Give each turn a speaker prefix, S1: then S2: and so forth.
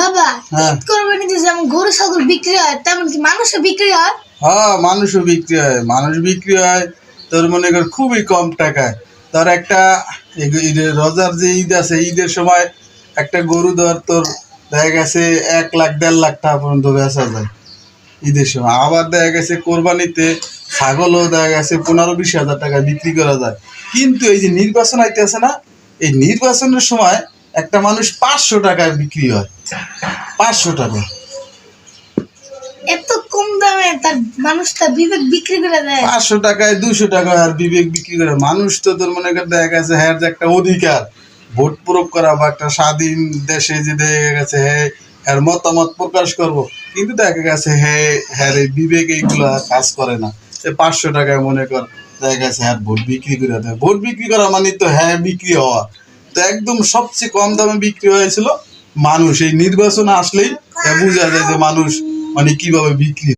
S1: বাবা ঈদ কোরবানিতে যেমন গরু ছাগল বিক্রি হয় তেমন কি মানুষও বিক্রি হয়?
S2: হ্যাঁ, মানুষও বিক্রি হয়, মানুষ বিক্রি হয়। তোর মনে কর খুবই কম টাকায়। তোর একটা ঈদের রোজার যে ঈদ আছে, ঈদের সময় একটা গরু ধর তোর দেখা গেছে 1 লাখ 1.5 লাখ টাকা পর্যন্ত বেচা যায় ঈদের সময়। আবার দেখা গেছে কোরবানিতে ছাগলও দেখা গেছে 15-20 হাজার টাকা বিক্রি করা যায়। কিন্তু এই যে নির্বাচন আইতেছে না, এই নির্বাচনের সময় একটা মানুষ 500 টাকায় বিক্রি হয়, 500 টাকা।
S1: এত কম দামে তার মানুষ তার বিবেক বিক্রি করে দেয়।
S2: 500 টাকায় 200 টাকায় আর বিবেক বিক্রি করে। মানুষ তো তোর মনে কর দেখা গেছে হ্যাঁ যে একটা অধিকার ভোট প্রয়োগ করা বা একটা স্বাধীন দেশে যে দেখা গেছে হ্যাঁ এর মতামত প্রকাশ করব, কিন্তু দেখা গেছে হ্যাঁ হ্যাঁ এই বিবেক এইগুলা কাজ করে না। 500 টাকায় মনে কর দেখা গেছে হ্যাঁ ভোট বিক্রি করে দেয়। ভোট বিক্রি করা মানে তো হ্যাঁ বিক্রি হওয়া। তো একদম সবচেয়ে কম দামে বিক্রি হয়েছিল মানুষ। এই নির্বাচন আসলেই বোঝা যায় যে মানুষ মানে কিভাবে বিক্রি